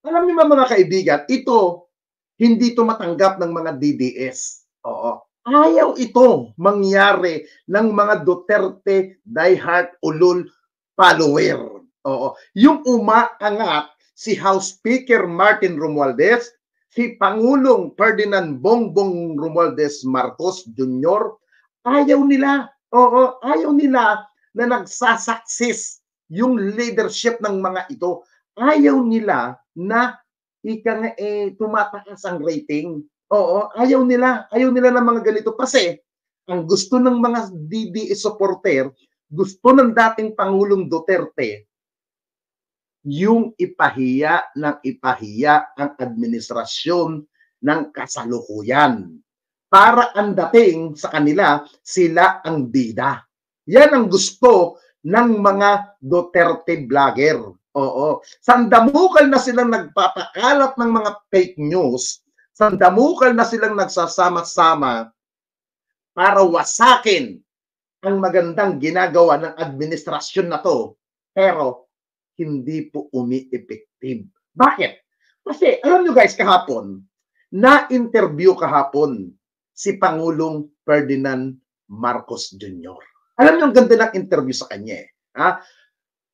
Alam niyo ba mga kaibigan, ito, hindi ito matanggap ng mga DDS. Oo. Ayaw ito mangyari ng mga Duterte diehard ulol follower. Oo. Yung umaangat si House Speaker Martin Romualdez, si Pangulong Ferdinand Bongbong Romualdez Marcos Jr., ayaw nila. Oo, ayaw nila na nagsasaksis yung leadership ng mga ito. Ayaw nila na tumataas ang rating. Oo, ayaw nila ng mga ganito kasi ang gusto ng mga DDS supporter, gusto ng dating Pangulong Duterte, yung ipahiya ang administrasyon ng kasalukuyan. Para ang dating sa kanila, sila ang bida. Yan ang gusto ng mga Duterte vlogger. Oo. Sandamukal na silang nagpapakalat ng mga fake news. Sandamukal na silang nagsasama-sama para wasakin ang magandang ginagawa ng administrasyon na to. Pero hindi po umi-effective. Bakit? Kasi alam nyo guys, kahapon, na-interview kahapon si Pangulong Ferdinand Marcos Jr. Alam nyo, ang ganda ng interview sa kanya. Ha?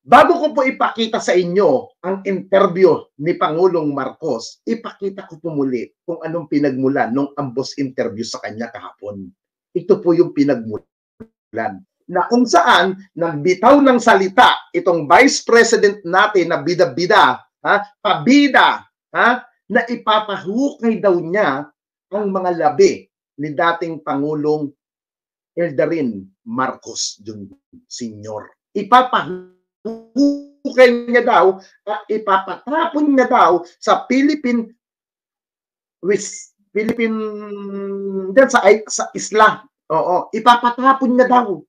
Bago ko po ipakita sa inyo ang interview ni Pangulong Marcos, ipakita ko po muli kung anong pinagmulan nung ambos interview sa kanya kahapon. Ito po yung pinagmulan na kung saan nagbitaw ng salita itong Vice President natin na bida-bida, pabida, na ipapahukay daw niya ang mga labi ni dating Pangulong Eldarin Marcos Sr. Ipapahukay niya daw at ipapatapon niya daw sa Philippine dyan sa isla. Oo, ipapatapon niya daw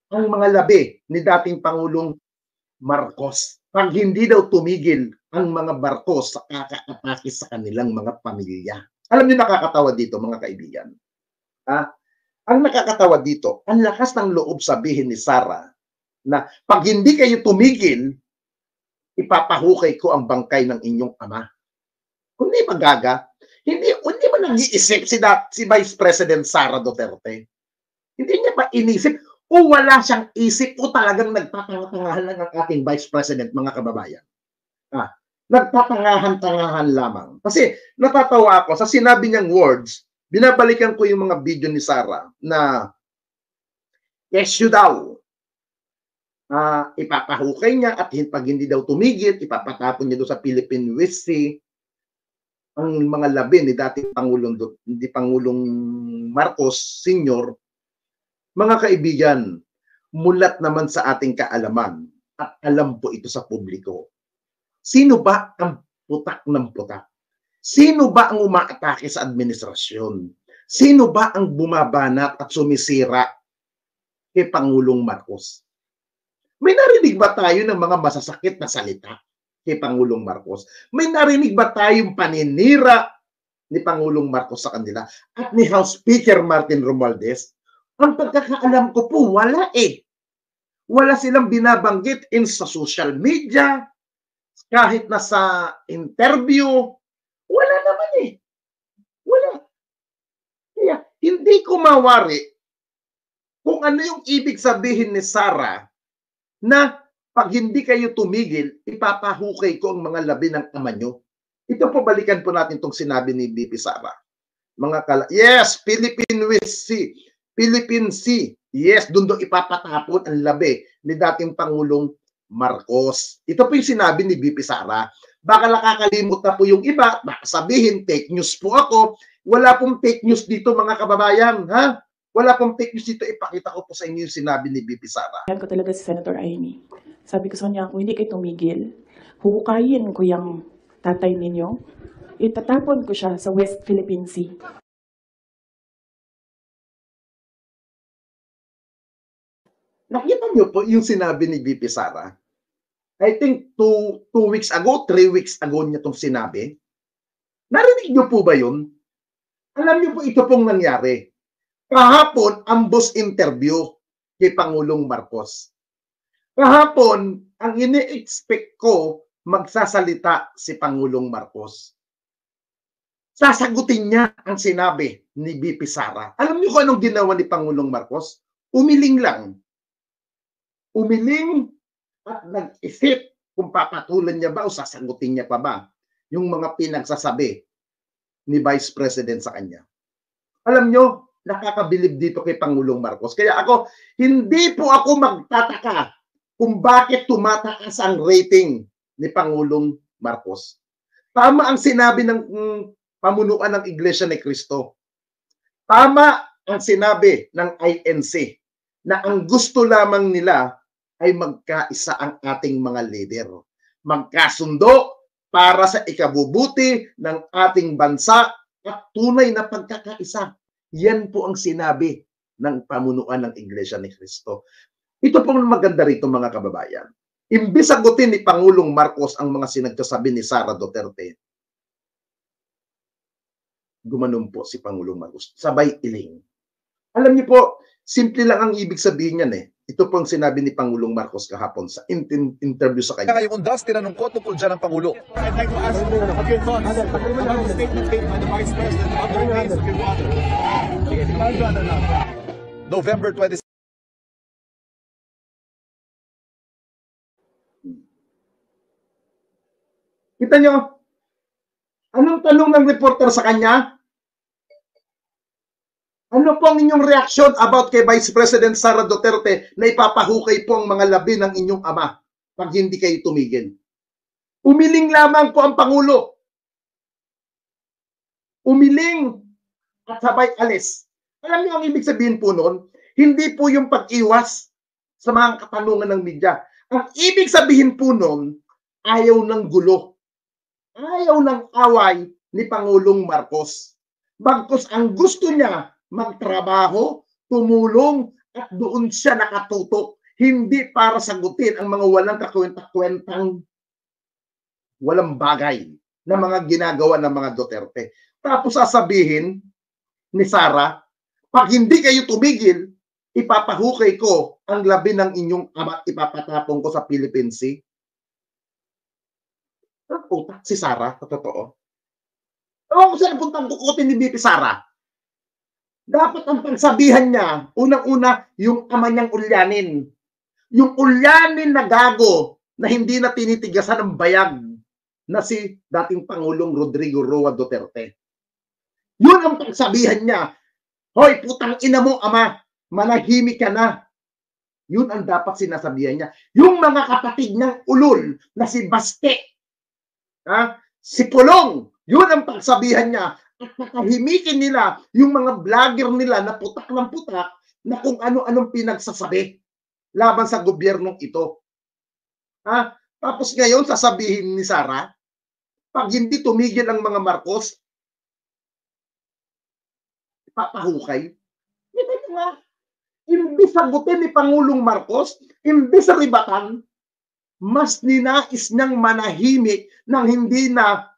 ang mga labi ni dating Pangulong Marcos pag hindi daw tumigil ang mga Marcos sa kakaatake sa kanilang mga pamilya. Alam niyo nakakatawa dito mga kaibigan. Ang nakakatawa dito, ang lakas ng loob sabihin ni Sara na pag hindi kayo tumigil, ipapahukay ko ang bangkay ng inyong ama. Kung di magaga, hindi ba nag-iisip si Vice President Sara Duterte? Hindi niya ba inisip o wala siyang isip o talagang nagtatangahan lang ang ating Vice President, mga kababayan? Nagtatangahan-tangahan lamang. Kasi natatawa ako sa sinabi niyang words, binabalikan ko yung mga video ni Sara na issue daw. Ipapahukay niya at pag hindi daw tumigil, ipapatapon niya doon sa Philippine West Sea ang mga labi ni dating Pangulong Marcos Sr. Mga kaibigan, mulat naman sa ating kaalaman at alam po ito sa publiko. Sino ba ang putak ng putak? Sino ba ang umaatake sa administrasyon? Sino ba ang bumabanat at sumisira kay Pangulong Marcos? May narinig ba tayo ng mga masasakit na salita kay Pangulong Marcos? May narinig ba tayong paninira ni Pangulong Marcos sa kanila at ni House Speaker Martin Romualdez? Ang pagkakaalam ko po, wala eh. Wala silang binabanggit sa social media, kahit na sa interview, wala naman eh. Wala. Kaya hindi ko mawari kung ano yung ibig sabihin ni Sara na pag hindi kayo tumigil, ipapahukay ko ang mga labi ng ama nyo. Ito po, balikan po natin itong sinabi ni BP Sara. Yes, Philippine West Sea. Philippine Sea. Yes, doon doon ipapatapon ang labi ni dating Pangulong Marcos. Ito po yung sinabi ni BP Sara. Baka nakakalimot na po yung iba, baka sabihin, fake news po ako. Wala pong fake news dito mga kababayan. Ha? Wala pong fake news dito. Ipakita ko po sa inyo yung sinabi ni BP Sara. Yan ko talaga si Senator Amy. Sabi ko sa kanya, kung hindi kayo tumigil, huhukayin ko yung tatay ninyo. Itatapon ko siya sa West Philippine Sea. Nakita niyo po yung sinabi ni BP Sara? I think 2 weeks ago, 3 weeks ago niya itong sinabi. Narinig niyo po ba yun? Alam niyo po ito pong nangyari. Kahapon, ambos interview kay Pangulong Marcos. Kahapon, ang ini-expect ko, magsasalita si Pangulong Marcos. Sasagutin niya ang sinabi ni VP Sara. Alam niyo kung anong ginawa ni Pangulong Marcos? Umiling lang. Umiling at nag-isip kung papatulan niya ba o sasagutin niya pa ba yung mga pinagsasabi ni Vice President sa kanya. Alam niyo, nakakabilib dito kay Pangulong Marcos. Kaya ako, hindi po ako magtataka kung bakit tumataas ang rating ni Pangulong Marcos. Tama ang sinabi ng pamunuan ng Iglesia ni Cristo. Tama ang sinabi ng INC na ang gusto lamang nila ay magkaisa ang ating mga leader. Magkasundo para sa ikabubuti ng ating bansa at tunay na pagkakaisa. Yan po ang sinabi ng pamunuan ng Iglesia ni Cristo. Ito pong maganda rito mga kababayan. Imbis sagutin ni Pangulong Marcos ang mga sinagsasabi ni Sara Duterte, gumanon po si Pangulong Marcos. Sabay iling. Alam niyo po, simple lang ang ibig sabihin niyan eh. Ito pong sinabi ni Pangulong Marcos kahapon sa interview sa kanya. Ngayong undas, tinanong ko tungkol dyan ng Pangulo. I'd like to ask you of your thoughts about the statement made by the Vice President about the remains of your daughter. November 26. Kita nyo, anong tanong ng reporter sa kanya? Ano po ang inyong reaksyon about kay Vice President Sara Duterte na ipapahukay po ang mga labi ng inyong ama pag hindi kayo tumigil? Umiling lamang po ang Pangulo. Umiling at sabay alis. Alam niyo ang ibig sabihin po noon? Hindi po yung pag-iwas sa mga katanungan ng media. Ang ibig sabihin po noon, ayaw ng gulo. Ayaw ng away ni Pangulong Marcos. Bagkus ang gusto niya, magtrabaho, tumulong, at doon siya nakatutok. Hindi para sagutin ang mga walang kakwenta-kwentang walang bagay na mga ginagawa ng mga Duterte. Tapos sasabihin ni Sara, pag hindi kayo tumigil, ipapahukay ko ang labi ng inyong ama at ipapatapong ko sa Philippine Sea. Ang utak si Sara, sa totoo. Ewan ko saan puntang kukutin ni BP Sara. Dapat ang pagsabihan niya, unang-una, yung ama niyang ulyanin. Yung ulyanin na gago na hindi na tinitigasan ng bayag na si dating Pangulong Rodrigo Roa Duterte. Yun ang pagsabihan niya. Hoy, putang ina mo, ama, manahimik ka na. Yun ang dapat sinasabihan niya. Yung mga kapatid ng ulol na si Baste, si Pulong, yun ang pagsabihan niya. At nakahimikin nila yung mga vlogger nila na putak ng putak na kung ano-anong pinagsasabi laban sa gobyernong ito. Tapos ngayon sasabihin ni Sara, pag hindi tumigil ang mga Marcos, ipapahukay. Hindi nga. Imbis sagutin ni Pangulong Marcos, imbis sa ribatan, mas ninais niyang manahimik nang hindi na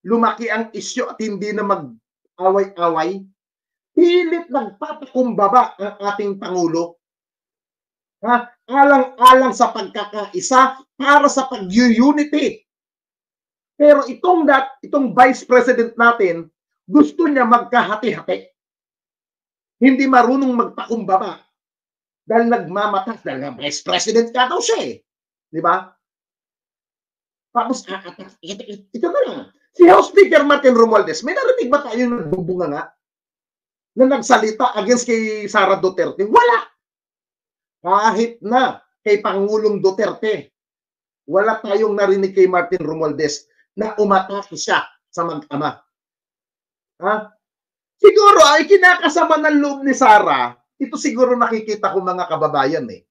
lumaki ang isyo at hindi na mag-away-away. Pilit nagpapakumbaba ang ating Pangulo. Alang-alang sa pagkakaisa para sa pag-unity. Pero itong Vice President natin, gusto niya magkahati-hati. Hindi marunong magpakumbaba. Dahil nagmamatas, dahil nga Vice President ka daw siya eh. Di ba? Tapos, ito na lang. Si House Speaker Martin Romualdez, may narinig ba tayo nagbubunga nga na nagsalita against kay Sara Duterte? Wala! Kahit na kay Pangulong Duterte, wala tayong narinig kay Martin Romualdez na umatake siya sa mag-ama. Siguro ay kinakasama ng loob ni Sara, ito siguro nakikita ko mga kababayan eh.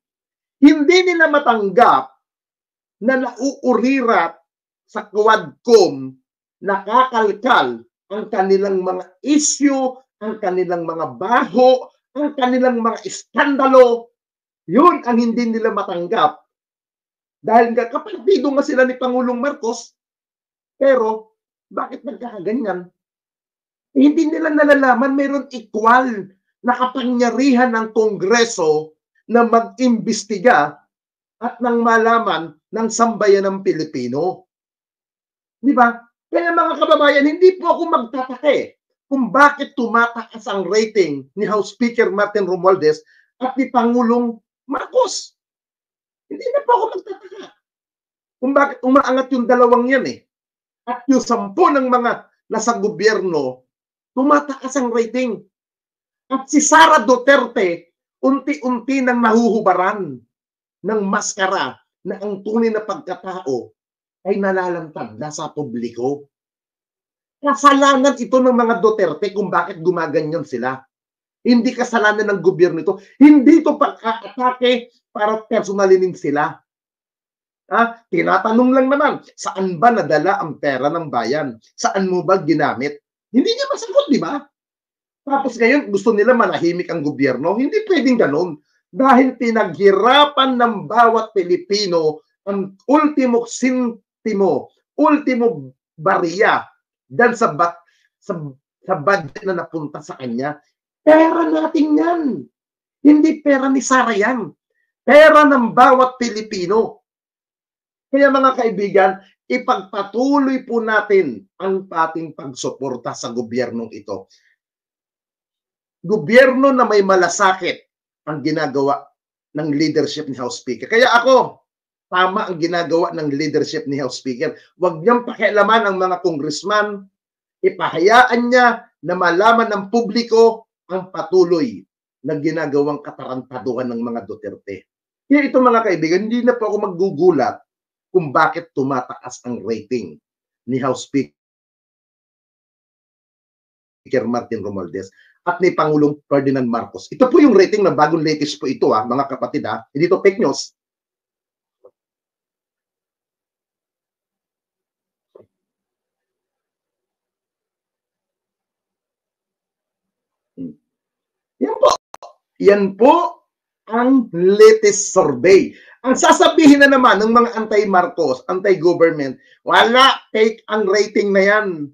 Hindi nila matanggap na nauurirat sa Quadcom, nakakalkal ang kanilang mga issue, ang kanilang mga baho, ang kanilang mga iskandalo. Yun ang hindi nila matanggap. Dahil kapartido nga sila ni Pangulong Marcos, pero bakit nagkakaganyan? Hindi nila nalalaman mayroon equal na kapangyarihan ng Kongreso na mag-imbestiga at nang malaman ng sambayan ng Pilipino. Di ba? Kaya mga kababayan, hindi po ako magtataka kung bakit tumataas ang rating ni House Speaker Martin Romualdez at ni Pangulong Marcos. Hindi na po ako magtataka kung bakit umaangat yung dalawang yan At yung 10 ng mga nasa gobyerno, tumataas ang rating. At si Sara Duterte, unti-unti nang nahuhubaran ng maskara na ang tunay na pagkatao ay nalalantad na sa publiko. Kasalanan ito ng mga Duterte kung bakit gumaganyan sila. Hindi kasalanan ng gobyerno ito. Hindi ito pagkakatake para personalinin sila. Tinatanong lang naman, saan ba nadala ang pera ng bayan? Saan mo ba ginamit? Hindi niya masagot, di ba? Tapos ngayon, gusto nila manahimik ang gobyerno. Hindi pwedeng ganun. Dahil pinaghirapan ng bawat Pilipino ang ultimo sintimo, ultimo bariya dahil sa budget na napunta sa kanya. Pera natin yan. Hindi pera ni Sara yan. Pera ng bawat Pilipino. Kaya mga kaibigan, ipagpatuloy po natin ang ating pagsuporta sa gobyernong ito. Gobyerno na may malasakit ang ginagawa ng leadership ni House Speaker. Kaya ako, tama ang ginagawa ng leadership ni House Speaker. Huwag niyang pakialaman ang mga congressman. Ipahayaan niya na malaman ng publiko ang patuloy na ginagawang katarantaduhan ng mga Duterte. Kaya ito mga kaibigan, hindi na po ako maggugulat kung bakit tumataas ang rating ni House Speaker Martin Romualdez at ni Pangulong Ferdinand Marcos. Ito po yung rating na bagong latest po ito mga kapatid Hindi ito fake news. Yan po ang latest survey. Ang sasabihin na naman ng mga anti-Marcos, anti-government, wala, fake ang rating na yan.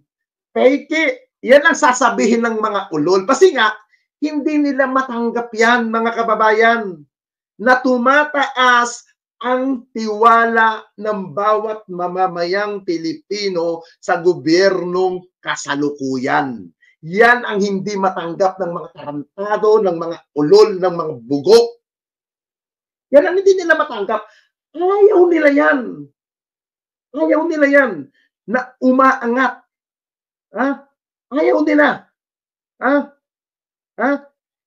Fake it. Yan ang sasabihin ng mga ulol. Kasi nga, hindi nila matanggap yan, mga kababayan, na tumataas ang tiwala ng bawat mamamayang Pilipino sa gobyernong kasalukuyan. Yan ang hindi matanggap ng mga tarantado, ng mga ulol, ng mga bugok. Yan ang hindi nila matanggap. Ayaw nila yan. Ayaw nila yan na umaangat. Ayaw nila.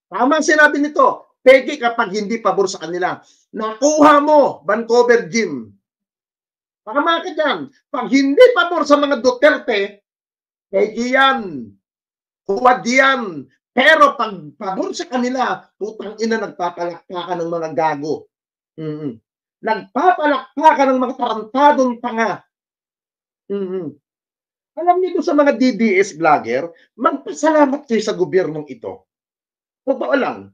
Tama ang sinabi nito. Pegi kapag hindi pabor sa kanila. Nakuha mo, Vancouver Jim. Tama ka dyan. Pag hindi pabor sa mga Duterte, pegi yan. Huwad yan. Pero pag pabor sa kanila, putang ina, nagpapalakpakan ng mga gago. Nagpapalakpakan ng mga tarantadong tanga. Alam niyo sa mga DDS vlogger, magpasalamat kayo sa gobyernong ito. Totoo lang.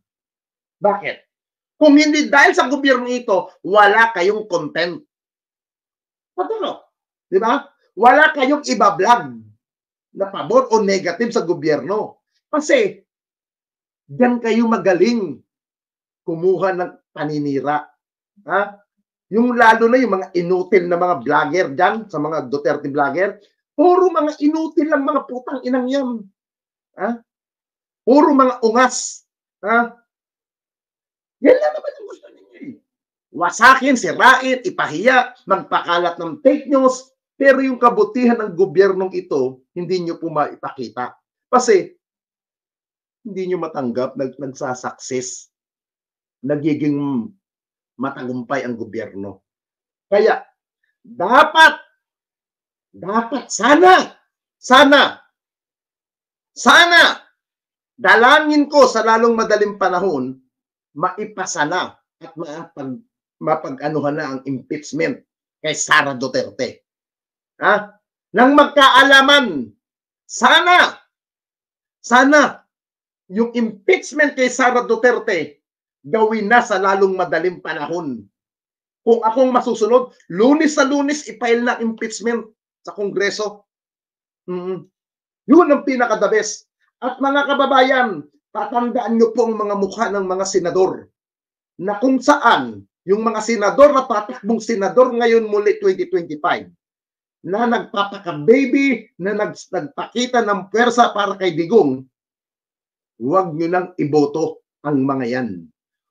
Bakit? Kung hindi dahil sa gobyernong ito, wala kayong content. Totoo. Di ba? Wala kayong iba-vlog na pabor o negative sa gobyerno. Kasi, diyan kayo magaling kumuha ng paninira. Yung lalo na yung mga inutil na mga vlogger dyan, sa mga Duterte vlogger, puro mga inutil lang mga putang inang yan. Puro mga ungas. Yan lang naman ang gusto ninyo Wasakin, sirain, ipahiya, magpakalat ng fake news, pero yung kabutihan ng gobyernong ito, hindi nyo po maipakita. Kasi, hindi nyo matanggap, nagsasukses, nagiging matagumpay ang gobyerno. Kaya, dapat, sana, dalangin ko sa lalong madaling panahon, maipasa na at mapag-anuhan na ang impeachment kay Sara Duterte. Nang magkaalaman, sana, yung impeachment kay Sara Duterte, gawin na sa lalong madaling panahon. Kung akong masusunod, Lunes sa Lunes, i-file na impeachment sa Kongreso. Yun ang pinaka-the best. At mga kababayan, tatandaan nyo po ang mga mukha ng mga senador na kung saan yung mga senador na tatakbong senador ngayon muli 2025, na nagpapaka-baby, na nagpakita ng pwersa para kay Digong, huwag nyo nang iboto ang mga yan.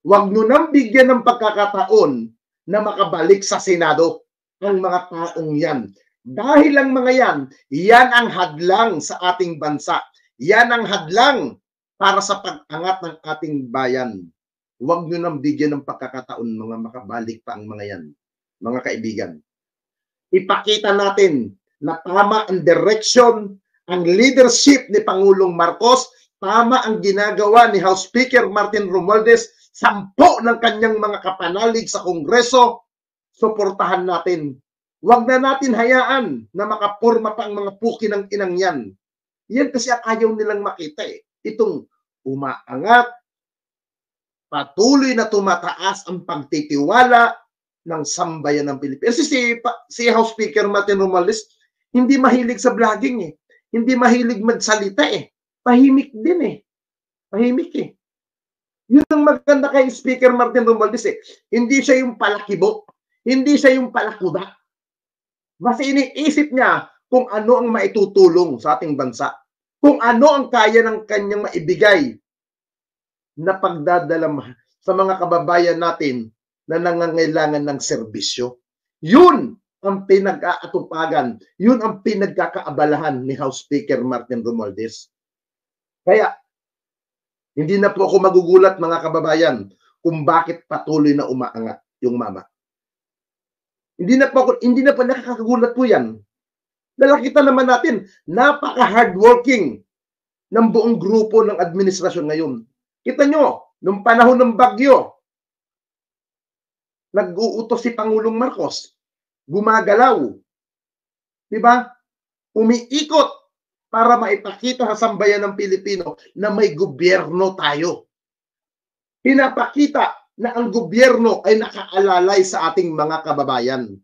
Huwag nyo nang bigyan ng pagkakataon na makabalik sa Senado ang mga taong yan. Dahil ang mga yan ang hadlang sa ating bansa. Yan ang hadlang para sa pag-angat ng ating bayan. Huwag nyo nang bigyan ng pagkakataon mga makabalik pa ang mga yan. Mga kaibigan, ipakita natin na tama ang direction, ang leadership ni Pangulong Marcos, tama ang ginagawa ni House Speaker Martin Romualdez, 10 ng kanyang mga kapanalig sa Kongreso, suportahan natin. Huwag na natin hayaan na makapurma pa ang mga puki ng inang yan. Yan kasi ang ayaw nilang makita eh. Itong umaangat, patuloy na tumataas ang pagtitiwala ng sambayan ng Pilipinas. Si House Speaker Martin Romualdez, hindi mahilig sa vlogging eh. Hindi mahilig magsalita eh. Tahimik din eh. Tahimik eh. Yun ang maganda kay Speaker Martin Romualdez eh. Hindi siya yung palakibo. Hindi siya yung palakuda. Mas iniisip niya kung ano ang maitutulong sa ating bansa. Kung ano ang kaya ng kanyang maibigay na pagdadala sa mga kababayan natin na nangangailangan ng serbisyo. Yun ang pinag-aatupagan. Yun ang pinagkakaabalahan ni House Speaker Martin Romualdez. Kaya, hindi na po ako magugulat mga kababayan kung bakit patuloy na umaangat yung mama. Hindi na po nakakagulat po yan. Nakita naman natin, napaka-hardworking ng buong grupo ng administrasyon ngayon. Kita nyo, nung panahon ng bagyo, nag-uutos si Pangulong Marcos, gumagalaw, diba? Umiikot para maipakita sa sambayan ng Pilipino na may gobyerno tayo. Pinapakita na ang gobyerno ay nakaalalay sa ating mga kababayan.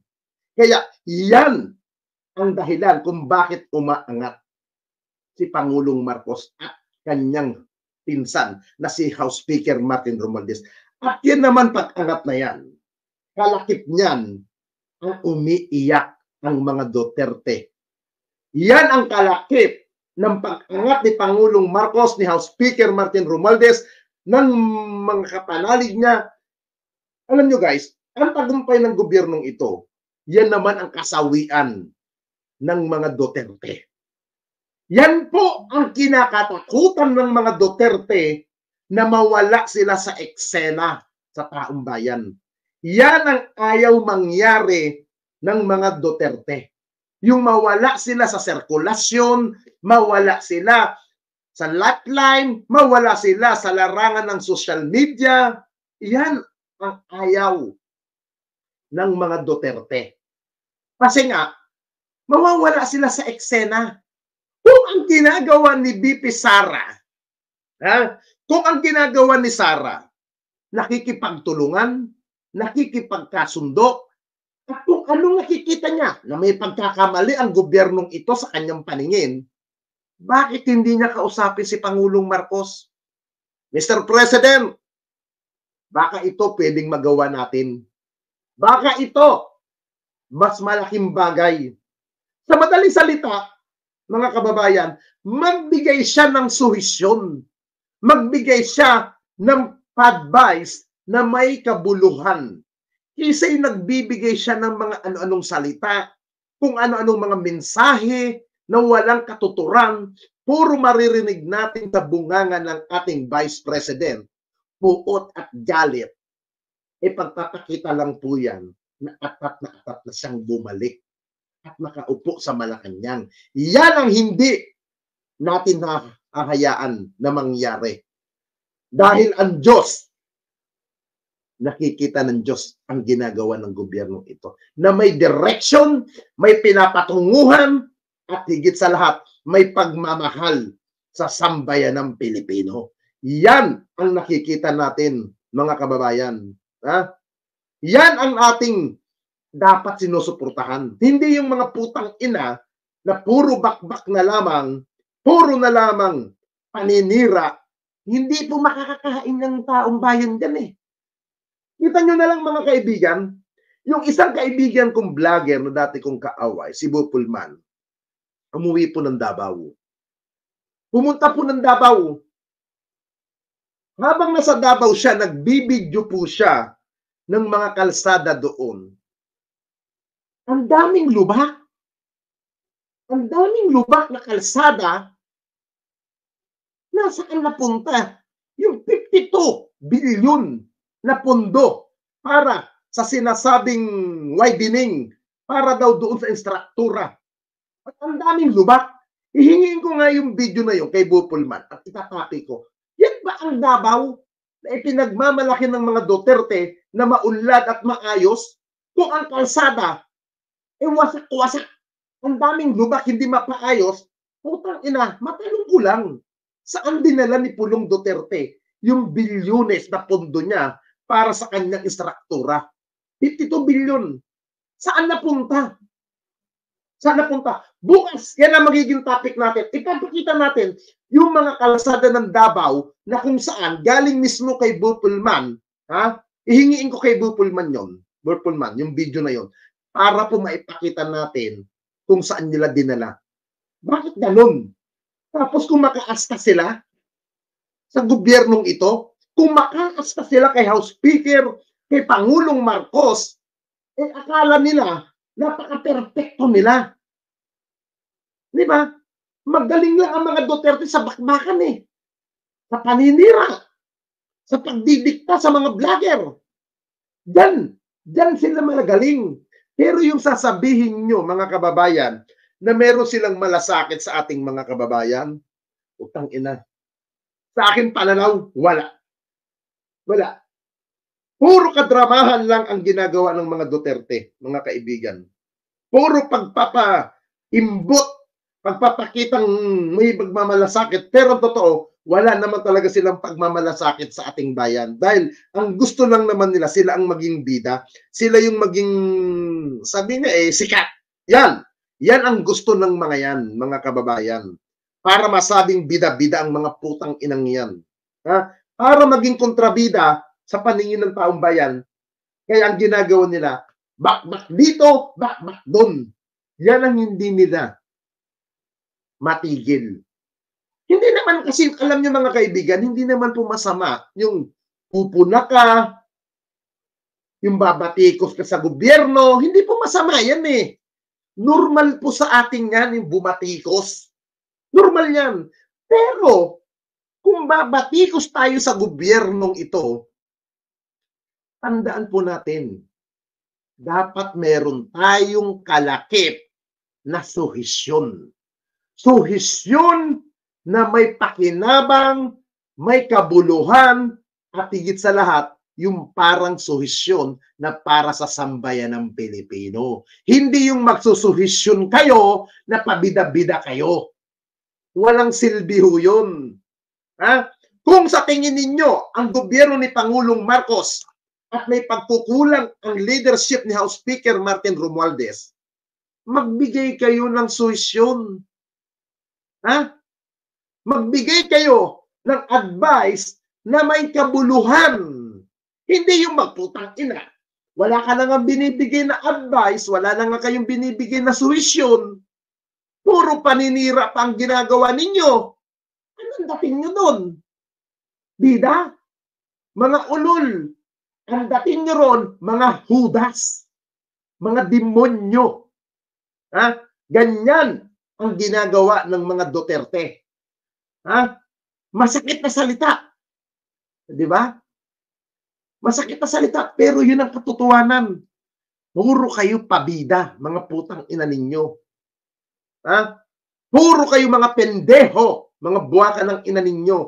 Kaya yan ang dahilan kung bakit umaangat si Pangulong Marcos at kanyang pinsan na si House Speaker Martin Romualdez. At yan naman pag-angat na yan, kalakip niyan ang umiiyak ang mga Duterte. Yan ang kalakip ng pag-angat ni Pangulong Marcos, ni House Speaker Martin Romualdez, ng mga kapanalig niya. Alam nyo guys, ang tagumpay ng gobyernong ito, yan naman ang kasawian ng mga Duterte. Yan po ang kinakatakutan ng mga Duterte na mawala sila sa eksena sa taong bayan. Yan ang ayaw mangyari ng mga Duterte. Yung mawala sila sa sirkulasyon, mawala sila sa hotline, mawala sila sa larangan ng social media. Yan ang ayaw ng mga Duterte. Kasi nga, mawawala sila sa eksena. Kung ang ginagawa ni BP Sara, kung ang ginagawa ni Sara, nakikipagtulungan, nakikipagkasundo, at kung anong nakikita niya na may pagkakamali ang gobyernong ito sa kanyang paningin, bakit hindi niya kausapin si Pangulong Marcos? Mr. President, baka ito pwedeng magawa natin. Baka ito mas malaking bagay. Sa madaling salita, mga kababayan, magbigay siya ng suhisyon. Magbigay siya ng advice na may kabuluhan. Isa'y nagbibigay siya ng mga ano-anong salita, kung ano-anong mga mensahe na walang katuturan, puro maririnig natin sa bunganga ng ating Vice President, puot at galit. Pagpapakita lang po yan na atat na siyang bumalik at nakaupo sa Malacanang. Yan ang hindi natin hahayaan na mangyari. Dahil ang Diyos, nakikita ng Diyos ang ginagawa ng gobyernong ito. Na may direction, may pinapatunguhan, at higit sa lahat, may pagmamahal sa sambayan ng Pilipino. Yan ang nakikita natin, mga kababayan. Yan ang ating dapat sinusuportahan. Hindi yung mga putang ina na puro bakbak na lamang, puro na lamang paninira. Hindi po makakakain ng taong bayan dyan eh. Kita nyo na lang mga kaibigan, Yung isang kaibigan kong vlogger na dati kong kaaway, si Bo Pullman, umuwi po ng Davao. Pumunta po ng Davao. Habang nasa Davao siya, nagbibidyo po siya ng mga kalsada doon. Ang daming lubak. Ang daming lubak na kalsada. Nasaan napunta? Yung 52 billion na pondo para sa sinasabing widening, para daw doon sa instruktura. At ang daming lubak. Ihingin ko nga yung video na yun kay Bo Pullman at itatapi ko. Yan ba ang Davao na ipinagmamalaki ng mga Duterte na maunlad at maayos kung ang kalsada wasak-wasak? Ang daming lubak, hindi mapaayos. Putang ina, matanong ko lang. Saan dinala ni Pulong Duterte yung bilyones na pondo niya para sa kanyang istruktura? 52 bilyon. Saan napunta? Saan napunta? Bukas, yan ang magiging topic natin. Ipapakita natin yung mga kalsada ng Davao na kung saan galing mismo kay Bo Pullman. Ha? Ihingiin ko kay Bo Pullman yun. Bo Pullman, yung video na yun. Para po maipakita natin kung saan nila dinala. Bakit ganun? Tapos kung makaasta sila sa gobyernong ito, kung makaasta sila kay House Speaker, kay Pangulong Marcos, akala nila napaka-perfecto nila. Di ba? Magaling lang ang mga Duterte sa bakbakan eh. Sa paninira. Sa pagdidikta sa mga vlogger. Diyan sila magaling. Pero yung sasabihin nyo, mga kababayan, na meron silang malasakit sa ating mga kababayan, utang ina. Sa akin pananaw, wala. Wala. Puro kadramahan lang ang ginagawa ng mga Duterte, mga kaibigan. Puro pagpapaimbot, pagpapakitang may pagmamalasakit. Pero totoo, wala naman talaga silang pagmamalasakit sa ating bayan. Dahil ang gusto lang naman nila, sila ang maging bida. Sila yung maging, sabi nga sikat. Yan ang gusto ng mga yan, mga kababayan. Para masabing bida-bida ang mga putang inang yan. Ha? Para maging kontrabida sa paningin ng taong bayan. Kaya ang ginagawa nila, bakbak dito, bakbak doon. Yan ang hindi nila matigil. Hindi naman kasi, alam niyo mga kaibigan, hindi naman po masama yung pupuna ka, yung babatikos ka sa gobyerno, hindi po masama yan eh. Normal po sa ating yan yung bumatikos. Normal yan. Pero, kung babatikos tayo sa gobyernong ito, tandaan po natin, dapat meron tayong kalakip na suhisyon. Suhisyon na may pakinabang, may kabuluhan, at higit sa lahat, yung parang suhisyon na para sa sambayan ng Pilipino. Hindi yung magsusuhisyon kayo na pabida-bida kayo. Walang silbi ho yun. Ha? Kung sa tingin ninyo, ang gobyerno ni Pangulong Marcos at may pagkukulang ang leadership ni House Speaker Martin Romualdez, magbigay kayo ng suhisyon. Ha? Magbigay kayo ng advice na may kabuluhan. Hindi yung magputang ina. Wala ka na nga binibigay na advice, wala na nga kayong binibigay na suwisyon. Puro paninira pa ang ginagawa ninyo. Anong dating nyo doon? Bida? Mga ulol. Ang dating nyo ron, mga hudas. Mga demonyo. Ha? Ganyan ang ginagawa ng mga Duterte. Ha? Masakit na salita. Di ba? Masakit na salita, pero yun ang katotohanan. Puro kayo pabida, mga putang ina ninyo. Ha? Puro kayo mga pendeho, mga buwaka ng ina ninyo.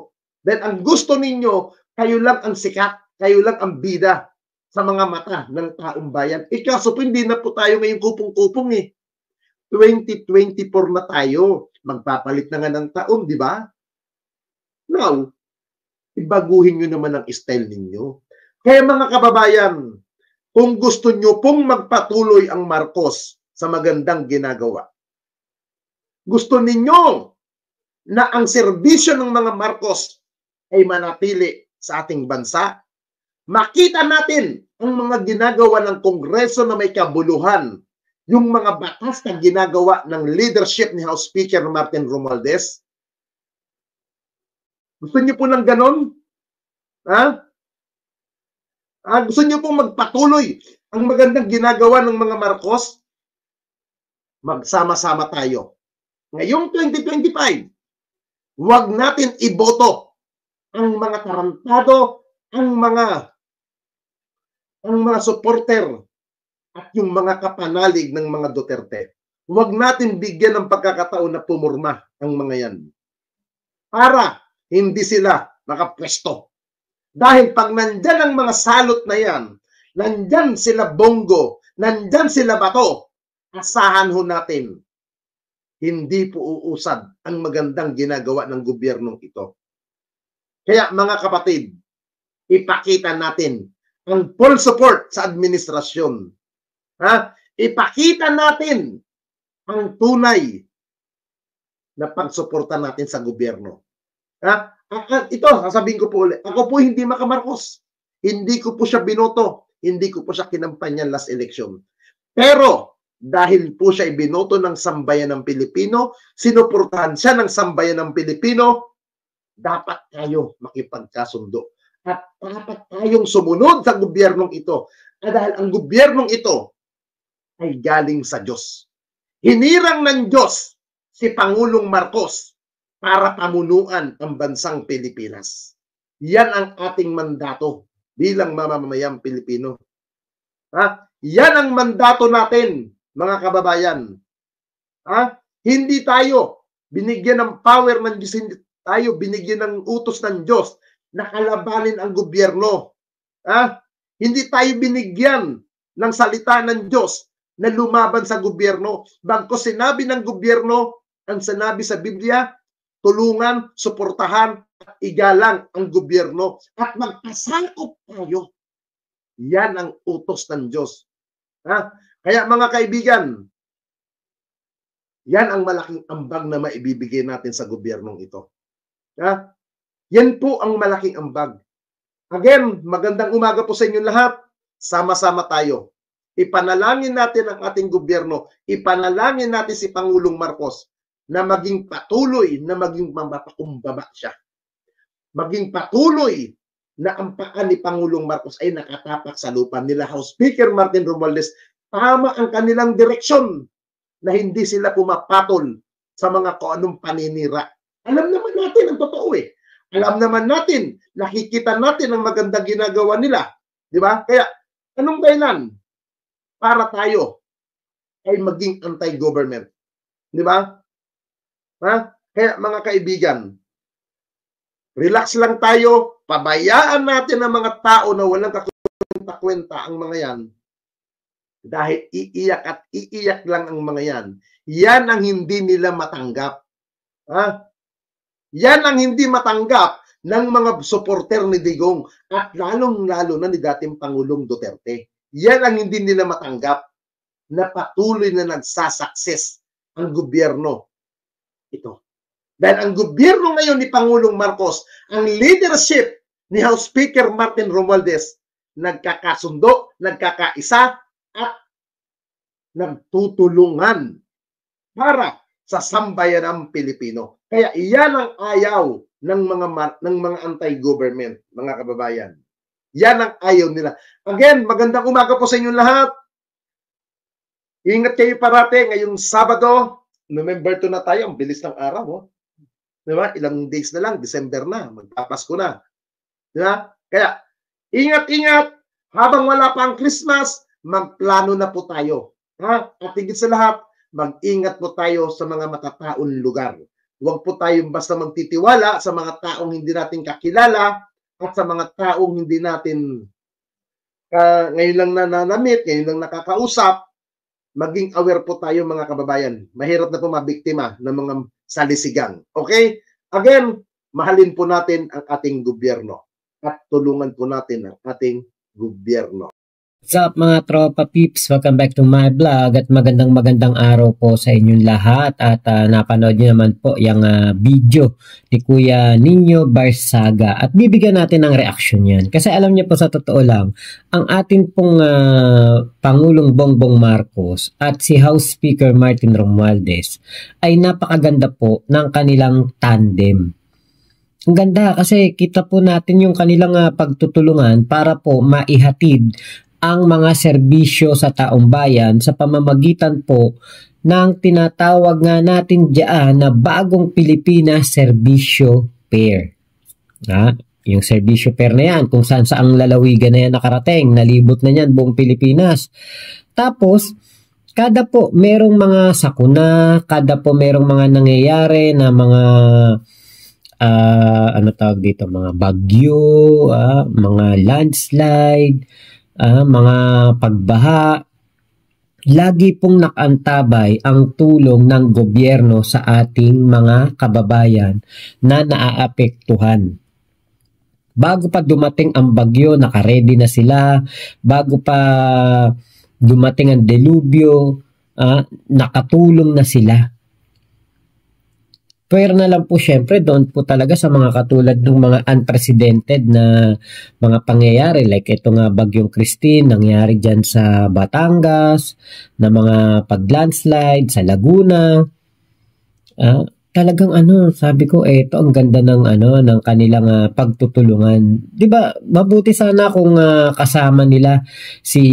Dahil ang gusto ninyo, kayo lang ang sikat, kayo lang ang bida sa mga mata ng taong bayan. Kaso po, hindi na po tayo ngayong kupong-kupong eh. 2024 na tayo. Magpapalit na nga ng taon, di ba? Now, ibaguhin nyo naman ang style ninyo. Kaya mga kababayan, kung gusto nyo pong magpatuloy ang Marcos sa magandang ginagawa, gusto ninyo na ang serbisyo ng mga Marcos ay manatili sa ating bansa, makita natin ang mga ginagawa ng Kongreso na may kabuluhan, yung mga batas na ginagawa ng leadership ni House Speaker Martin Romualdez. Gusto niyo po ng ganon? Ha? Gusto niyo pong magpatuloy ang magandang ginagawa ng mga Marcos? Magsama-sama tayo. Ngayong 2025, huwag natin iboto ang mga tarantado, ang mga supporter at yung mga kapanalig ng mga Duterte. Huwag natin bigyan ng pagkakataon na pumurma ang mga yan. Para hindi sila makapwesto. Dahil pag nandyan ang mga salot na yan, nandyan sila Bongo, nandyan sila Bato, asahan ho natin, hindi po uusad ang magandang ginagawa ng gobyernong ito. Kaya mga kapatid, ipakita natin ang full support sa administrasyon. Ipakita natin ang tunay na pagsuporta natin sa gobyerno. Ito, sasabihin ko po ulit, ako po hindi makamarcos. Hindi ko po siya binoto. Hindi ko po siya kinampanyan last election. Pero, dahil po siya ibinoto ng sambayan ng Pilipino, sinuportahan siya ng sambayan ng Pilipino, dapat tayo makipagkasundo. At dapat tayong sumunod sa gobyernong ito. Dahil ang gobyernong ito ay galing sa Diyos. Hinirang ng Diyos si Pangulong Marcos para pamunuan ang bansang Pilipinas. Yan ang ating mandato bilang mamamayang Pilipino. Yan ang mandato natin, mga kababayan. Hindi tayo binigyan ng power ng Diyos, hindi tayo binigyan ng utos ng Diyos na kalabanin ang gobyerno. Hindi tayo binigyan ng salita ng Diyos na lumaban sa gobyerno. Bagkus sinabi ng gobyerno, ang sinabi sa Biblia, tulungan, suportahan, at igalang ang gobyerno at magpasakop tayo. Yan ang utos ng Diyos. Kaya mga kaibigan, yan ang malaking ambag na maibibigay natin sa gobyernong ito. Yan po ang malaking ambag. Again, magandang umaga po sa inyo lahat. Sama-sama tayo. Ipanalangin natin ang ating gobyerno. Ipanalangin natin si Pangulong Marcos na maging patuloy na maging mapakumbaba siya. Maging patuloy na ang paan ni Pangulong Marcos ay nakatapak sa lupa nila. House Speaker Martin Romualdez, tama ang kanilang direksyon na hindi sila pumapatol sa mga kung anong paninira. Alam naman natin ang totoo eh. Alam naman natin, nakikita natin ang magandang ginagawa nila. Di ba? Kaya, anong dahilan para tayo ay maging anti-government? Di ba? Kaya mga kaibigan, relax lang tayo, pabayaan natin ang mga tao na walang kakwenta ang mga yan. Dahil iiyak at iiyak lang ang mga yan. Yan ang hindi nila matanggap. Yan ang hindi matanggap ng mga supporter ni Digong at lalong-lalo na ni dating Pangulong Duterte. Yan ang hindi nila matanggap na patuloy na nagsasukses ang gobyerno ito. Dahil ang gobyerno ngayon ni Pangulong Marcos, ang leadership ni House Speaker Martin Romualdez, nagkakasundo, nagkakaisa, at nagtutulungan para sa sambayan ng Pilipino. Kaya iyan ang ayaw ng mga anti-government, mga kababayan. Yan ang ayaw nila. Again, magandang umaga po sa inyong lahat. Ingat kayo parate ngayong Sabado, November 2 na tayo, ang bilis ng araw. Diba? Ilang days na lang, December na, magpapasko na. Diba? Kaya, ingat-ingat, habang wala pa ang Christmas, magplano na po tayo. At higit sa lahat, mag-ingat po tayo sa mga matataong lugar. Huwag po tayong basta magtitiwala sa mga taong hindi natin kakilala at sa mga taong hindi natin ngayon lang nananamit, ngayon lang nakakausap. Maging aware po tayo mga kababayan. Mahirap na po mabiktima ng mga salisigang. Okay? Again, mahalin po natin ang ating gobyerno at tulungan po natin ang ating gobyerno. What's up mga tropa peeps? Welcome back to my vlog at magandang araw po sa inyong lahat at napanood nyo naman po yung video ni Kuya Nino Barsaga at bibigyan natin ng reaction yan kasi alam niyo po sa totoo lang ang atin pong Pangulong Bongbong Marcos at si House Speaker Martin Romualdez ay napakaganda po ng kanilang tandem. Ang ganda kasi kita po natin yung kanilang pagtutulungan para po maihatid ang mga serbisyo sa taong bayan sa pamamagitan po ng tinatawag nga natin diyan na bagong Pilipinas Serbisyo Pair. Yung serbisyo pair na yan, kung saan saang lalawigan na yan nakarating, nalibot na yan buong Pilipinas. Tapos, kada po merong mga sakuna, kada po merong mga nangyayari na mga ano tawag dito, mga bagyo, mga landslide, mga pagbaha, lagi pong nakaantabay ang tulong ng gobyerno sa ating mga kababayan na naaapektuhan. Bago pa dumating ang bagyo, nakaredy na sila. Bago pa dumating ang delubyo, nakatulong na sila. Pero na lang po syempre doon po talaga sa mga katulad ng mga unprecedented na mga pangyayari like ito nga bagyong Christine nangyari dyan sa Batangas, na mga pag-landslide sa Laguna. Talagang sabi ko ito ang ganda ng ng kanilang pagtutulungan. 'Di ba? Mabuti sana kung kasama nila si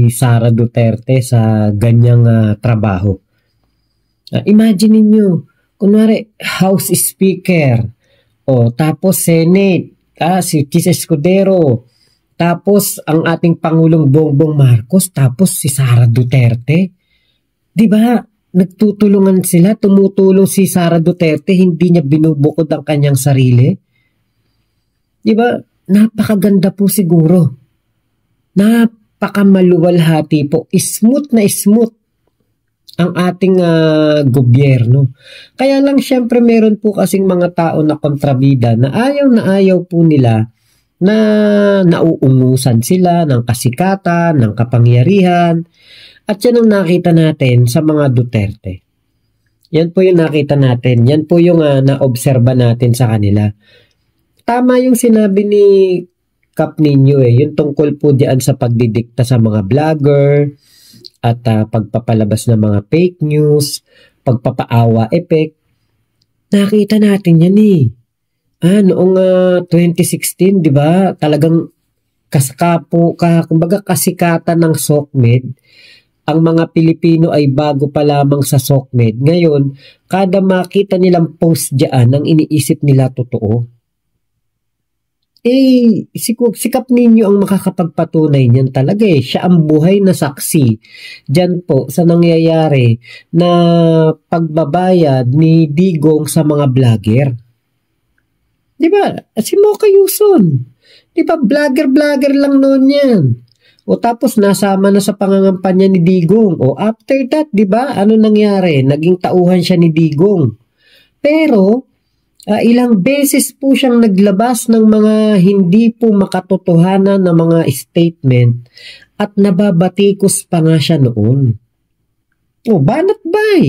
Sara Duterte sa ganyang trabaho. Imagine niyo kunwari, House Speaker, tapos Senate, si Chis Escudero, tapos ang ating Pangulong Bongbong Marcos, tapos si Sara Duterte. Di ba? Nagtutulungan sila, tumutulong si Sara Duterte, hindi niya binubukod ang kanyang sarili. Di ba? Napakaganda po siguro. Napakamaluwalhati po. Smooth na smooth ang ating gobyerno. Kaya lang syempre meron po kasing mga tao na kontrabida na ayaw po nila na nauungusan sila ng kasikatan, ng kapangyarihan. At yan ang nakita natin sa mga Duterte. Yan po yung nakita natin. Yan po yung naobserba natin sa kanila. Tama yung sinabi ni Kap Nino yung tungkol po diyan sa pagdidikta sa mga vlogger, at pagpapalabas ng mga fake news, pagpapaawa effect. Nakita natin yan noong 2016, di ba? Talagang kumbaga kasikatan ng SOCMED. Ang mga Pilipino ay bago pa lamang sa SOCMED. Ngayon, kada makita nilang post diyan, ang iniisip nila totoo. Si Kap Nino ang makakapagpatunay niyan talaga Siya ang buhay na saksi dyan po sa nangyayari na pagbabayad ni Digong sa mga vlogger. Di ba? Si Mocha Yuson. Di ba? Vlogger lang noon yan. Tapos nasama na sa pangangampanya ni Digong. After that, di ba? Ano nangyari? Naging tauhan siya ni Digong. Pero ilang beses po siyang naglabas ng mga hindi po makatotohanan na mga statement at nababatikos pa nga siya noon. Banat ba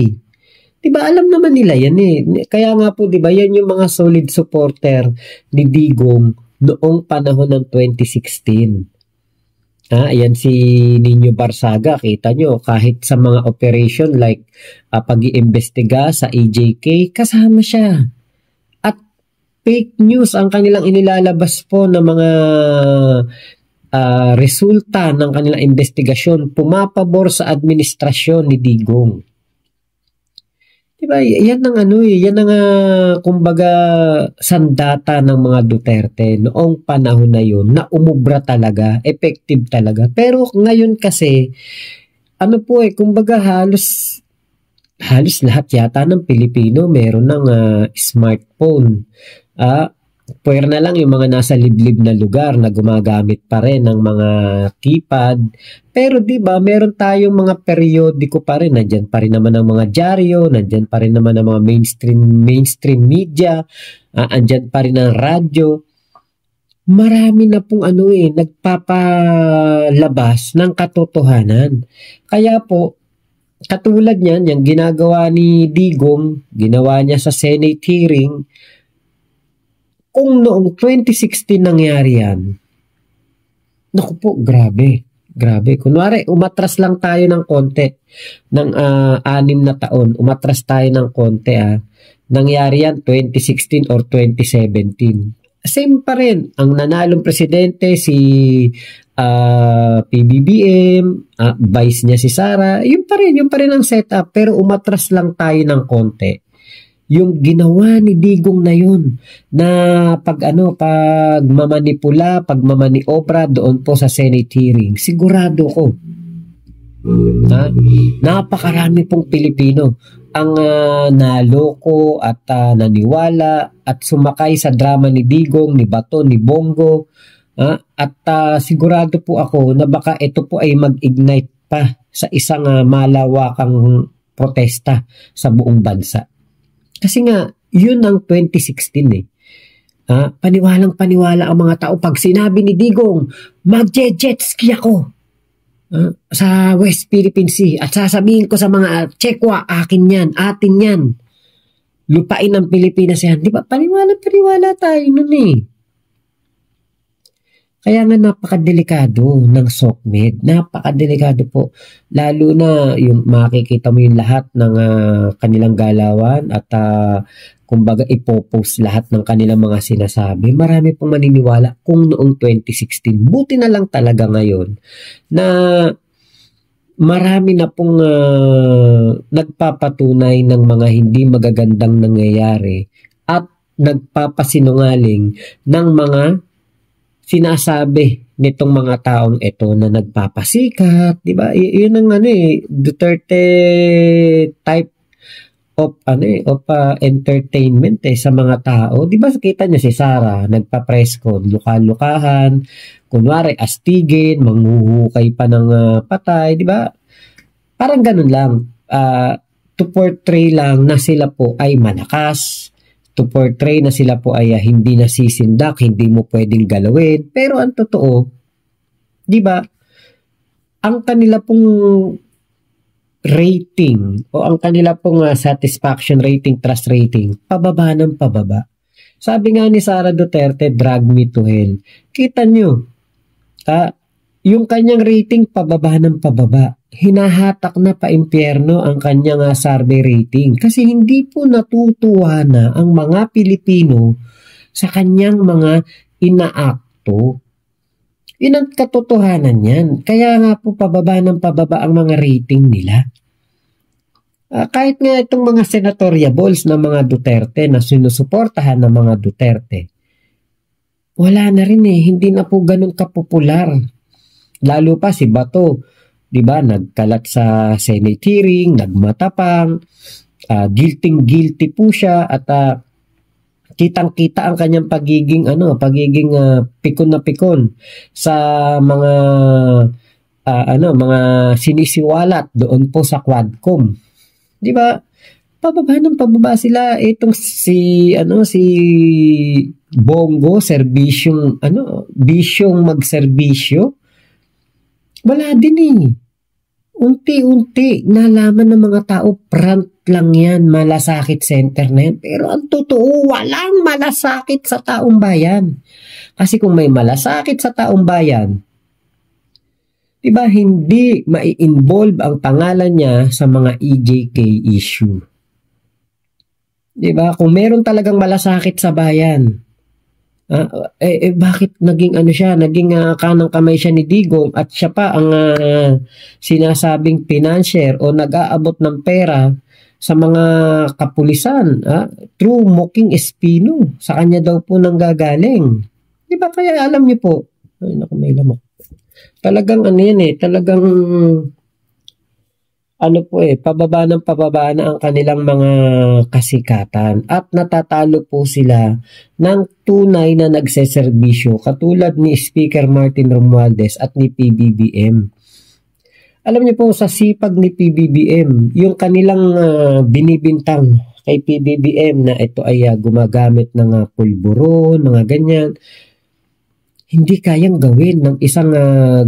Diba alam naman nila yan Kaya nga po diba yan yung mga solid supporter ni Digong noong panahon ng 2016. Ayan si Nino Barsaga, kita nyo kahit sa mga operation like pag-iimbestiga sa EJK, kasama siya. Fake news ang kanilang inilalabas po ng mga resulta ng kanilang investigasyon pumapabor sa administrasyon ni Digong. Diba? Yan ang yan ang kumbaga sandata ng mga Duterte noong panahon na yun na umubra talaga, effective talaga. Pero ngayon kasi kumbaga halos lahat yata ng Pilipino meron ng smartphone. Puwer na lang yung mga nasa liblib na lugar na gumagamit pa rin ng mga keypad. Pero di ba meron tayong mga periodiko pa rin. Nandyan pa rin naman ang mga dyaryo, nandyan pa rin naman ang mga mainstream media, andyan pa rin ang radyo. marami na pong nagpapalabas ng katotohanan. Kaya po, katulad niyan, yung ginagawa ni Digong, ginawa niya sa Senate hearing, kung noong 2016 nangyari yan, naku po, grabe. Grabe. Kunwari, umatras lang tayo ng konti, ng 6 na taon, umatras tayo ng konti. Nangyari yan 2016 or 2017. Same pa rin. Ang nanalong presidente si PBBM, vice niya si Sara, yun pa rin ang setup, pero umatras lang tayo ng konti. Yung ginawa ni Digong na yun, na pagmamanipula, pagmamaniobra doon po sa Senate hearing, sigurado ko, napakarami pong Pilipino ang naloko at naniwala at sumakay sa drama ni Digong, ni Bato, ni Bongo, at sigurado po ako na baka ito po ay mag-ignite pa sa isang malawakang protesta sa buong bansa. Kasi nga, yun ang 2016 paniwalang-paniwala ang mga tao pag sinabi ni Digong, magje-jet ski ako sa West Philippine Sea at sasabihin ko sa mga Chekwa, akin yan, atin yan. Lupain ng Pilipinas yan. Di ba? Paniwala tayo nun Kaya nga napakadelikado ng SOCMED. Napakadelikado po. Lalo na yung makikita mo yung lahat ng kanilang galawan at kumbaga ipopost lahat ng kanilang mga sinasabi. Marami pong maniniwala kung noong 2016. Buti na lang talaga ngayon na marami na pong nagpapatunay ng mga hindi magagandang nangyayari at nagpapasinungaling ng mga sinasabi nitong mga taong ito na nagpapasikat, di ba? Yun ang Duterte type of entertainment sa mga tao. Di ba kita niyo si Sara nagpa-press con, luka-lukahan, kunwari astigin, manghuhukay pa ng patay, di ba? Parang ganun lang. To portray lang na sila po ay malakas, to portray na sila po ay hindi nasisindak, hindi mo pwedeng galawin. Pero ang totoo, di ba, ang kanila pong rating o ang kanila pong satisfaction rating, trust rating, pababa ng pababa. Sabi nga ni Sara Duterte, drag me to hell. Kita nyo, yung kanyang rating pababa ng pababa. Hinahatak na pa-impyerno ang kanyang survey rating kasi hindi po natutuwa na ang mga Pilipino sa kanyang mga inaakto. Yun ang katotohanan yan. Kaya nga po pababa ng pababa ang mga rating nila. Kahit nga itong mga senatoriables na mga Duterte na sinusuportahan ng mga Duterte, wala na rin hindi na po ganun kapopular. Lalo pa si Bato, di ba, nagkalat sa Senate hearing, nagmatapang, guilty po siya at kitang-kita ang kanyang pagiging pikon na pikon sa mga mga sinisiwalat doon po sa Quadcom. Di ba? Pababa ng pababa sila. Itong si Bongo, bisyong magserbisyo. Wala din Unti-unti, nalaman ng mga tao, front lang yan, malasakit center na yan. Pero ang totoo, walang malasakit sa taong bayan. Kasi kung may malasakit sa taong bayan, diba, hindi mai-involve ang pangalan niya sa mga EJK issue. Diba, kung meron talagang malasakit sa bayan, bakit naging naging kanang kamay siya ni Digong at siya pa ang sinasabing financier o nag-aabot ng pera sa mga kapulisan through Muking Espino. Sa kanya daw po nanggagaling. Di ba? Kaya alam niyo po, ay naku, may lamok. Talagang talagang pababa na ang kanilang mga kasikatan at natatalo po sila ng tunay na nagseserbisyo katulad ni Speaker Martin Romualdez at ni PBBM. Alam niyo po sa sipag ni PBBM, yung kanilang binibintang kay PBBM na ito ay gumagamit ng pulburon, mga ganyan. hindi kayang gawin ng isang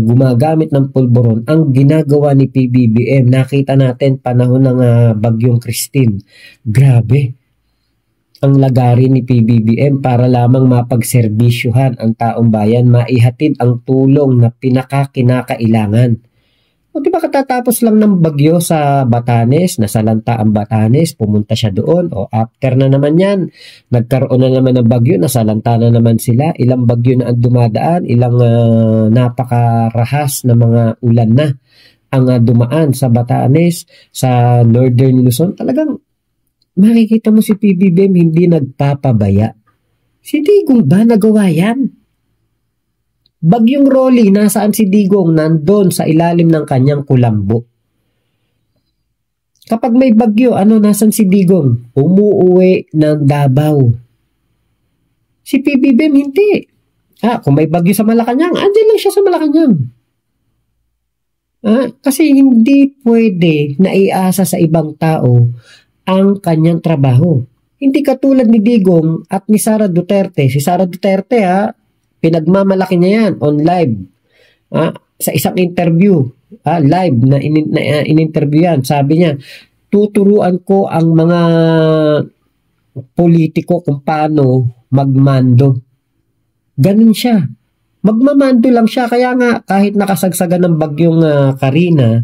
gumagamit ng pulburon ang ginagawa ni PBBM. Nakita natin panahon ng Bagyong Christine. Grabe. Ang lagari ni PBBM para lamang mapagserbisyuhan ang taong bayan, maihatid ang tulong na pinakakinakailangan. O di ba katatapos lang ng bagyo sa Batanes, nasalanta ang Batanes, pumunta siya doon. O after na naman yan, nagkaroon na naman ng bagyo, nasalanta na naman sila. Ilang bagyo na ang dumadaan, ilang napakarahas na mga ulan na ang dumaan sa Batanes, sa Northern Luzon. Talagang makikita mo si PBBM hindi nagpapabaya. Si Digong ba nagawa yan? Bagyong Rolly, nasaan si Digong? Nandun sa ilalim ng kanyang kulambo. Kapag may bagyo, nasan si Digong? Umuuwi ng Davao. Si PBBM hindi. Kung may bagyo sa Malacanang, andyan lang siya sa Malacanang. Kasi hindi pwede na iasa sa ibang tao ang kanyang trabaho. Hindi katulad ni Digong at ni Sara Duterte. Si Sara Duterte, pinagmamalaki niya yan on live. Sa isang interview, live na in-interview yan. Sabi niya, tuturuan ko ang mga politiko kung paano magmando. Ganun siya. Magmamando lang siya. Kaya nga, kahit nakasagsagan ng bagyong Karina,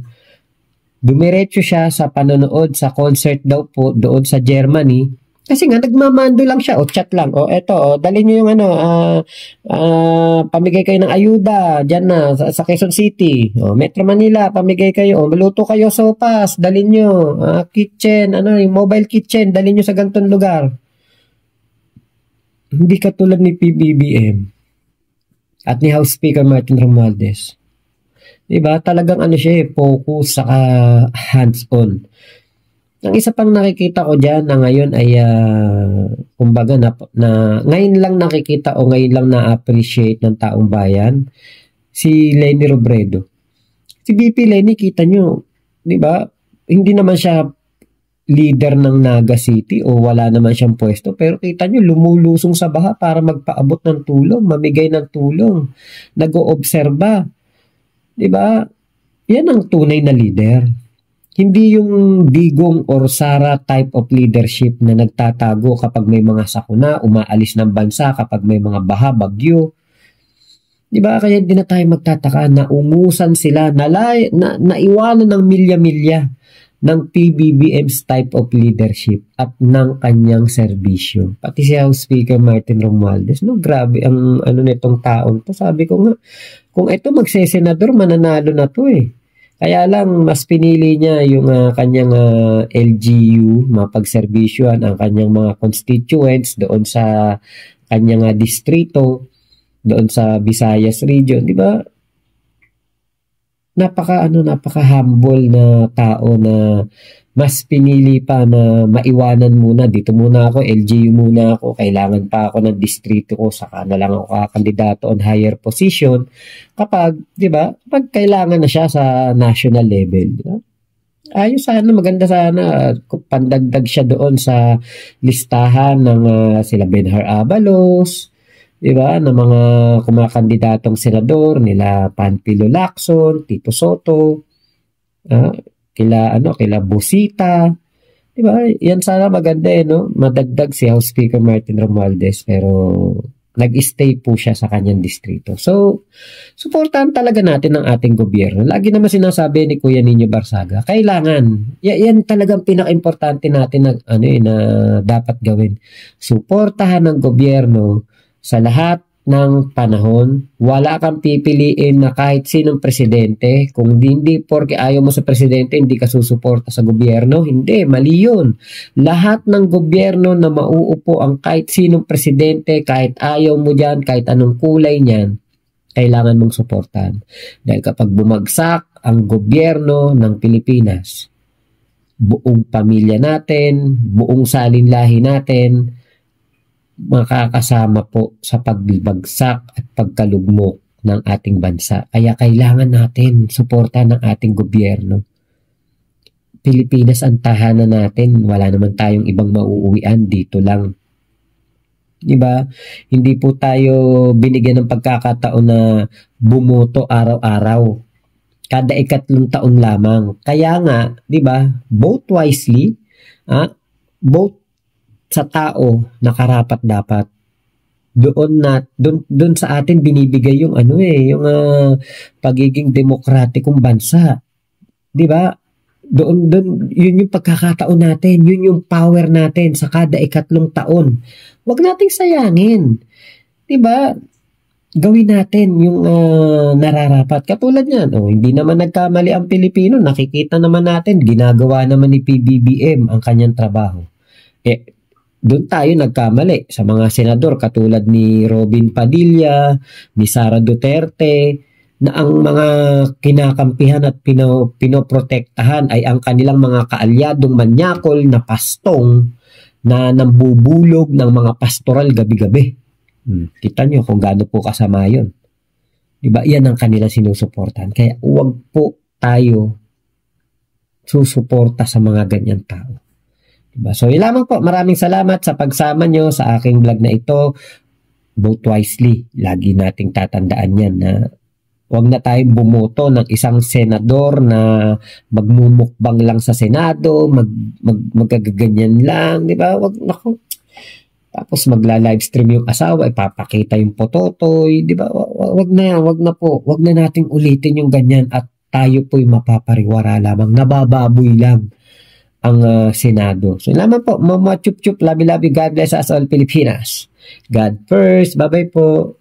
dumiretso siya sa panonood sa concert daw po doon sa Germany. Kasi nga, nagmamando lang siya. O, chat lang. O, eto, dalhin nyo yung pamigay kayo ng ayuda dyan na, sa Quezon City. O, Metro Manila, pamigay kayo. O, maluto kayo sopas, dalhin nyo. Kitchen, yung mobile kitchen, dalhin nyo sa ganitong lugar. Hindi katulad ni PBBM at ni House Speaker Martin Romualdez. Diba? Talagang siya, focus sa hands-on. Ang isa pang nakikita ko dyan na ngayon ay kumbaga na ngayon lang nakikita o ngayon lang na-appreciate ng taong bayan, si Leni Robredo. Si VP Leni, kita nyo, di ba? Hindi naman siya leader ng Naga City o wala naman siyang pwesto, pero kita nyo, lumulusong sa baha para magpaabot ng tulong, mamigay ng tulong, nag-oobserba. Di ba? Yan ang tunay na leader. Hindi yung Digong or Sara type of leadership na nagtatago kapag may mga sakuna, umaalis ng bansa kapag may mga baha, bagyo. Di ba? Kaya hindi na tayo magtataka na umusan sila, naiwanan ng milya-milya ng PBBM's type of leadership at ng kanyang serbisyo. Pati si House Speaker Martin Romualdez, grabe ang nitong taon to. Sabi ko nga, kung ito magsesenador, mananalo na to eh. Kaya lang, mas pinili niya yung kanyang LGU, mapagservisyohan ang kanyang mga constituents doon sa kanyang distrito, doon sa Visayas region, di ba? Napaka-humble na tao na mas pinili pa na maiwanan muna. Dito muna ako, LGU muna ako, kailangan pa ako ng distrito ko, saka na lang ako kakandidato on higher position kapag, di ba, kapag kailangan na siya sa national level. Diba? Ayos sana, maganda sana, pandagdag siya doon sa listahan ng sila Benhar Abalos, di ba, ng mga kumakandidatong senador, nila Panfilo Lacson, Tito Soto, kila Busita, di ba? Yan sana maganda no? Madagdag si House Speaker Martin Romualdez, pero nag-stay po siya sa kanyang distrito. So, suportahan talaga natin ang ating gobyerno. Lagi naman sinasabi ni Kuya Nino Barsaga, kailangan, yan talagang pinaka-importante natin na dapat gawin. Suportahan ng gobyerno sa lahat ng panahon. Wala kang pipiliin na kahit sinong presidente. Kung hindi porke ayaw mo sa presidente, hindi ka susuporta sa gobyerno. Hindi, mali yun. Lahat ng gobyerno na mauupo ang kahit sinong presidente, kahit ayaw mo dyan, kahit anong kulay niyan, kailangan mong suportahan. Dahil kapag bumagsak ang gobyerno ng Pilipinas, buong pamilya natin, buong salinlahi natin, makakasama po sa pagbagsak at pagkalugmok ng ating bansa. Kaya kailangan natin suporta ng ating gobyerno. Pilipinas ang tahanan natin. Wala naman tayong ibang mauuwian, dito lang. Di ba? Hindi po tayo binigyan ng pagkakataon na bumoto araw-araw. Kada 3 taon lamang. Kaya nga, di ba, vote wisely, vote sa tao na karapat dapat. Doon sa atin binibigay yung yung pagiging demokratikong bansa. 'Di ba? Doon yun yung pagkakataon natin, yun yung power natin sa kada 3 taon. Huwag nating sayangin. 'Di ba? Gawin natin yung nararapat. Katulad niyan, hindi naman nagkamali ang Pilipino, nakikita naman natin, ginagawa naman ni PBBM ang kanyang trabaho. Doon tayo nagkamali sa mga senador katulad ni Robin Padilla, ni Sara Duterte, na ang mga kinakampihan at pinoprotektahan ay ang kanilang mga kaalyadong manyakol na pastong na nambubulog ng mga pastoral gabi-gabi. Kita nyo kung gaano po kasama yun. Diba? Yan ang kanilang sinusuportahan. Kaya huwag po tayo susuporta sa mga ganyan tao. Diba? So, yun lamang po. Maraming salamat sa pagsama nyo sa aking vlog na ito. Vote wisely. Lagi nating tatandaan yan na huwag na tayong bumoto ng isang senador na magmumukbang lang sa Senado, magagaganyan lang, di ba? Wag, naku. Tapos magla-livestream yung asawa, ipapakita yung pototoy, di ba? Wag na po. Wag na nating ulitin yung ganyan at tayo po'y mapapariwara lamang. Nabababoy lang ang Senado. So, naman po, mama chup-chup, labi-labi, God bless us all, Pilipinas. God first. Bye-bye po.